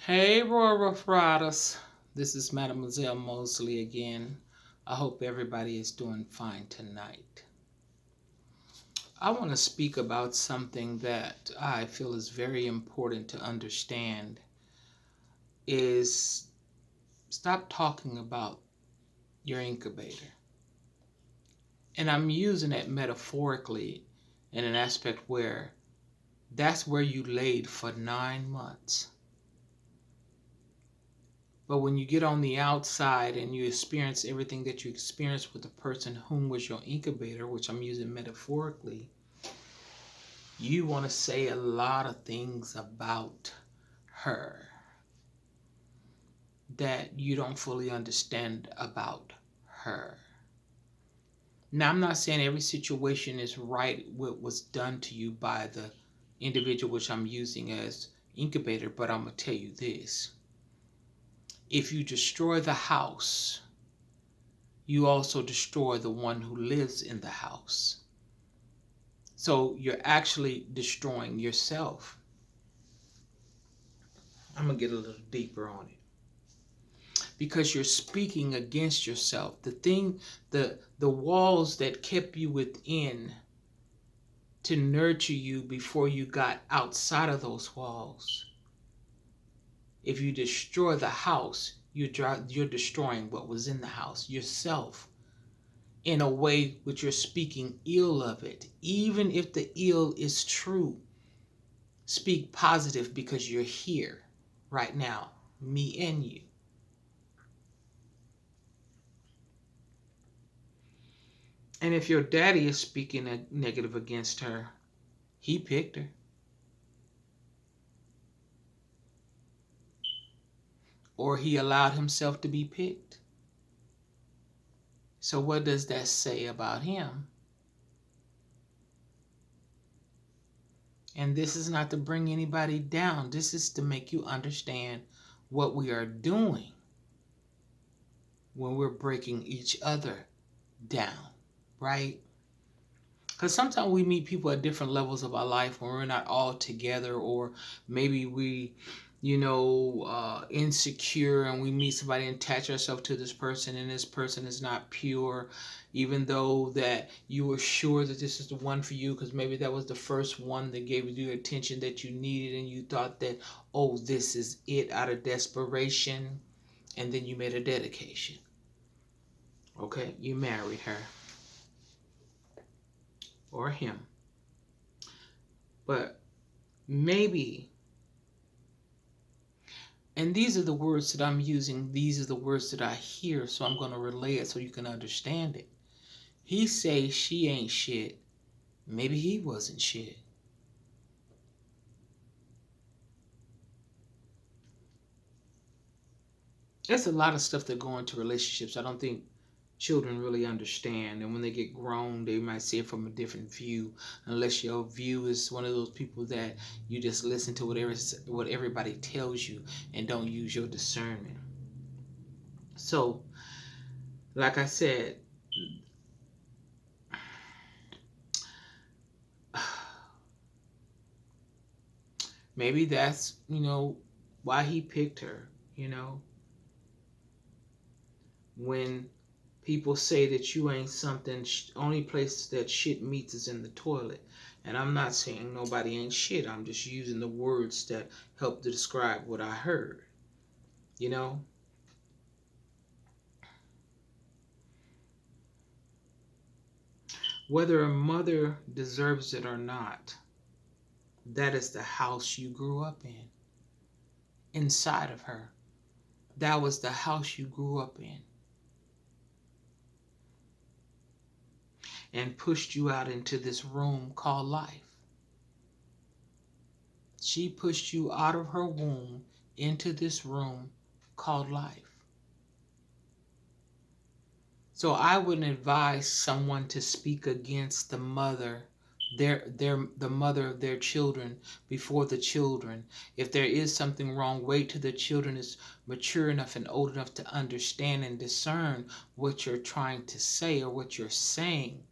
Hey, Royal Rough Riders. This is Mademoiselle Mosley again. I hope everybody is doing fine tonight. I want to speak about something that I feel is very important to understand is stop talking about your incubator. And I'm using it metaphorically in an aspect where that's where you laid for 9 months. But when you get on the outside and you experience everything that you experienced with the person whom was your incubator, which I'm using metaphorically, you want to say a lot of things about her that you don't fully understand about her. Now, I'm not saying every situation is right what was done to you by the individual which I'm using as incubator, but I'm going to tell you this. If you destroy the house, you also destroy the one who lives in the house. So you're actually destroying yourself. I'm going to get a little deeper on it. Because you're speaking against yourself. The walls that kept you within to nurture you before you got outside of those walls. If you destroy the house, you're destroying what was in the house, yourself. In a way which you're speaking ill of it. Even if the ill is true, speak positive because you're here right now, me and you. And if your daddy is speaking negative against her, he picked her. Or he allowed himself to be picked. So what does that say about him? And this is not to bring anybody down. This is to make you understand what we are doing when we're breaking each other down, right? Because sometimes we meet people at different levels of our life when we're not all together, or maybe we, insecure and we meet somebody and attach ourselves to this person and this person is not pure, even though that you were sure that this is the one for you because maybe that was the first one that gave you the attention that you needed and you thought that, oh, this is it out of desperation, and then you made a dedication. Okay, you married her or him. But maybe, and these are the words that I'm using, these are the words that I hear, so I'm going to relay it so you can understand it. He say she ain't shit. Maybe he wasn't shit. There's a lot of stuff that go into relationships I don't think children really understand, and when they get grown they might see it from a different view, unless your view is one of those people that you just listen to what everybody tells you and don't use your discernment. So like I said, maybe that's why he picked her. When people say that you ain't something, only place that shit meets is in the toilet. And I'm not saying nobody ain't shit. I'm just using the words that help to describe what I heard. You know? Whether a mother deserves it or not, that is the house you grew up in. Inside of her. That was the house you grew up in. And pushed you out into this room called life. She pushed you out of her womb into this room called life. So I wouldn't advise someone to speak against the mother, the mother of their children before the children. If there is something wrong, wait till the children is mature enough and old enough to understand and discern what you're trying to say or what you're saying.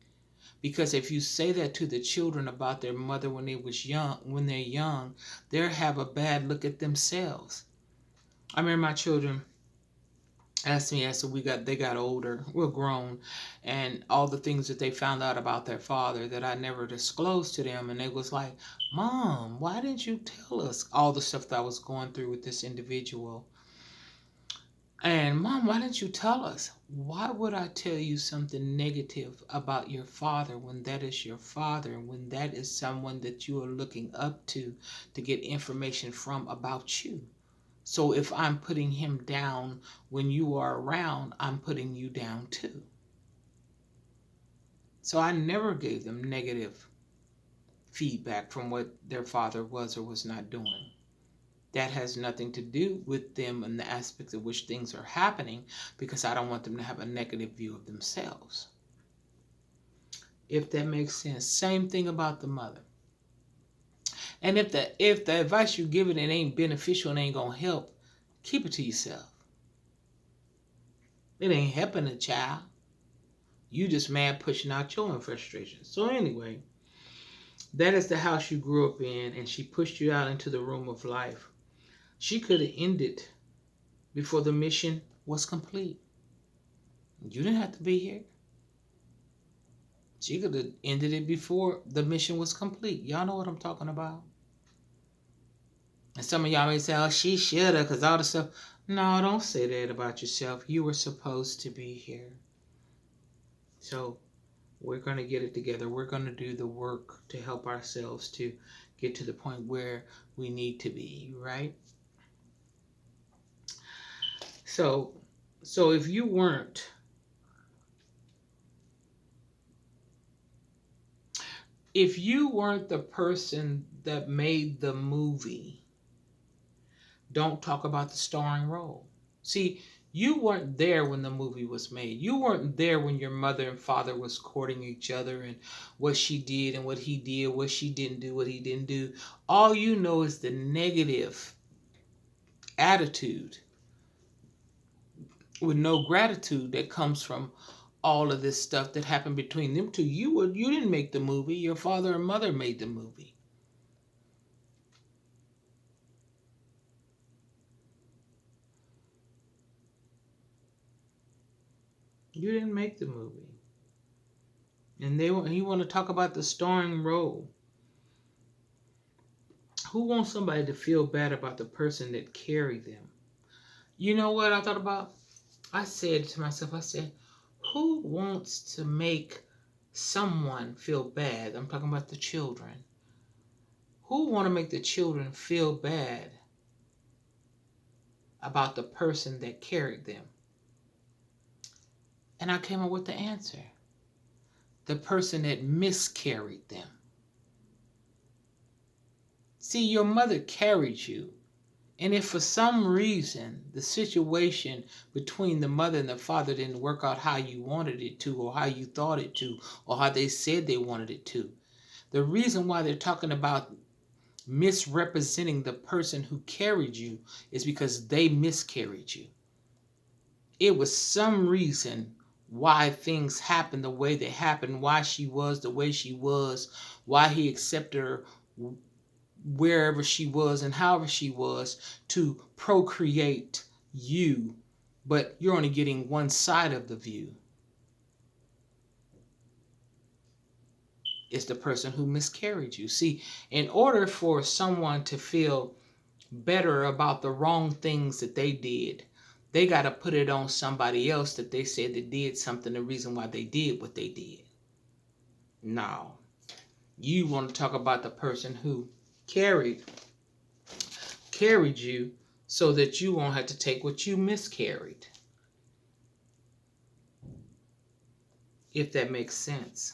Because if you say that to the children about their mother when they're young, they'll have a bad look at themselves. I remember my children asked me as they got older, we're grown, and all the things that they found out about their father that I never disclosed to them, and they was like, "Mom, why didn't you tell us all the stuff that I was going through with this individual?" And Mom, why didn't you tell us? Why would I tell you something negative about your father when that is your father, when that is someone that you are looking up to get information from about you? So if I'm putting him down when you are around, I'm putting you down too. So I never gave them negative feedback from what their father was or was not doing. That has nothing to do with them and the aspects of which things are happening, because I don't want them to have a negative view of themselves. If that makes sense. Same thing about the mother. And if the advice you give it ain't beneficial and ain't gonna help, keep it to yourself. It ain't helping a child. You just mad pushing out your own frustration. So anyway, that is the house you grew up in, and she pushed you out into the room of life. She could have ended before the mission was complete. You didn't have to be here. She could have ended it before the mission was complete. Y'all know what I'm talking about. And some of y'all may say, "Oh, she should have," because all the stuff. No, don't say that about yourself. You were supposed to be here. So we're going to get it together. We're going to do the work to help ourselves to get to the point where we need to be, right? So if you weren't the person that made the movie, don't talk about the starring role. See, you weren't there when the movie was made. You weren't there when your mother and father was courting each other and what she did and what he did, what she didn't do, what he didn't do. All you know is the negative attitude with no gratitude that comes from all of this stuff that happened between them two. You didn't make the movie. Your father and mother made the movie. You didn't make the movie. And you want to talk about the starring role. Who wants somebody to feel bad about the person that carried them? You know what I thought about? I said to myself, I said, who wants to make someone feel bad? I'm talking about the children. Who want to make the children feel bad about the person that carried them? And I came up with the answer. The person that miscarried them. See, your mother carried you. And if for some reason the situation between the mother and the father didn't work out how you wanted it to, or how you thought it to, or how they said they wanted it to, the reason why they're talking about misrepresenting the person who carried you is because they miscarried you. It was some reason why things happened the way they happened, why she was the way she was, why he accepted her wherever she was and however she was to procreate you, but you're only getting one side of the view. It's the person who miscarried you. See, in order for someone to feel better about the wrong things that they did, they got to put it on somebody else that they said that did something, the reason why they did what they did. No. You want to talk about the person who carried you so that you won't have to take what you miscarried. If that makes sense.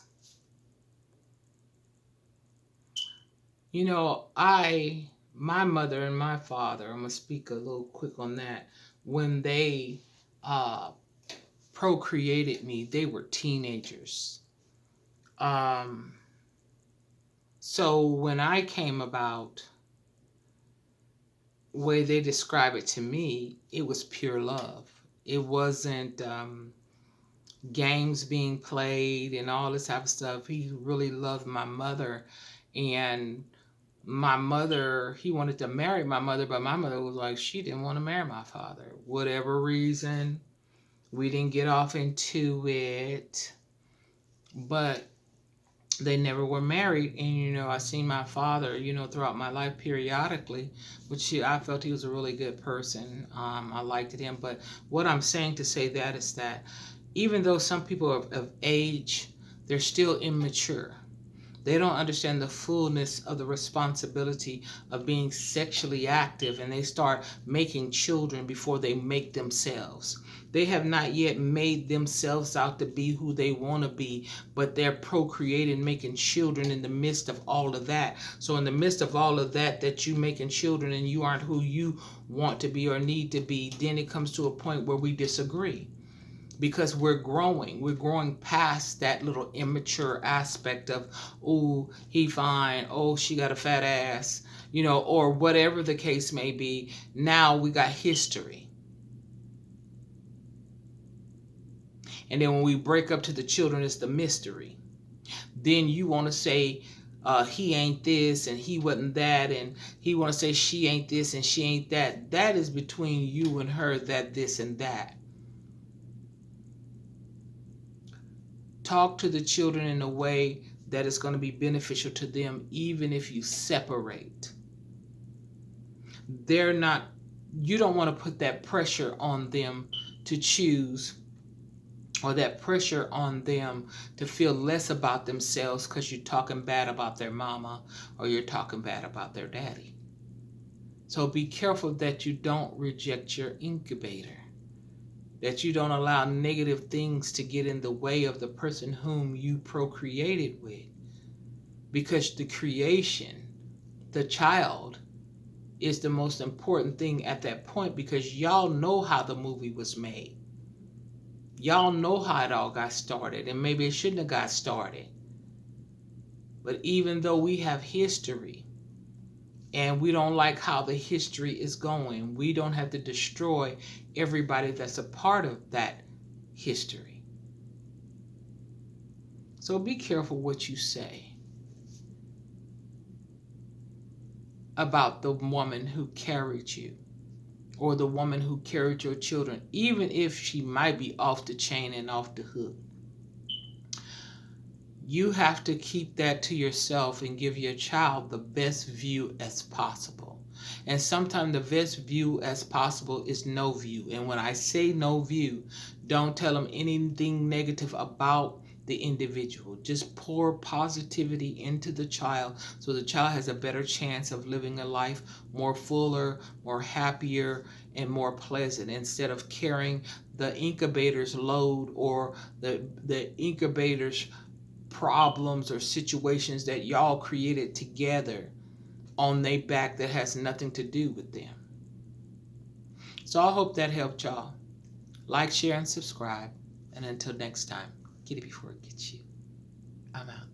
You know, my mother and my father, I'm going to speak a little quick on that. When they procreated me, they were teenagers. So when I came about, the way they describe it to me, it was pure love. It wasn't games being played and all this type of stuff. He really loved my mother, and my mother, he wanted to marry my mother, but my mother was like, she didn't want to marry my father. Whatever reason, we didn't get off into it, but they never were married. And I seen my father throughout my life periodically, which I felt he was a really good person. I liked him. But what I'm saying to say that is that even though some people of age, they're still immature. They don't understand the fullness of the responsibility of being sexually active, and they start making children before they make themselves. They have not yet made themselves out to be who they want to be, but they're procreating, making children in the midst of all of that. So in the midst of all of that, that you making children and you aren't who you want to be or need to be, then it comes to a point where we disagree. Because we're growing past that little immature aspect of, oh, he fine, oh, she got a fat ass, or whatever the case may be. Now we got history. And then when we break up to the children, it's the mystery. Then you want to say, he ain't this and he wasn't that, and he want to say she ain't this and she ain't that. That is between you and her, that this and that. Talk to the children in a way that is going to be beneficial to them, even if you separate. You don't want to put that pressure on them to choose, or that pressure on them to feel less about themselves because you're talking bad about their mama or you're talking bad about their daddy. So be careful that you don't reject your incubator, that you don't allow negative things to get in the way of the person whom you procreated with. Because the creation, the child, is the most important thing at that point, because y'all know how the movie was made. Y'all know how it all got started, and maybe it shouldn't have got started. But even though we have history, and we don't like how the history is going, we don't have to destroy everybody that's a part of that history. So be careful what you say about the woman who carried you, or the woman who carried your children, even if she might be off the chain and off the hook. You have to keep that to yourself and give your child the best view as possible. And sometimes the best view as possible is no view. And when I say no view, don't tell them anything negative about the individual. Just pour positivity into the child so the child has a better chance of living a life more fuller, more happier, and more pleasant, instead of carrying the incubator's load or the incubator's problems or situations that y'all created together on their back that has nothing to do with them. So I hope that helped y'all. Like, share, and subscribe. And until next time, get it before it gets you. I'm out.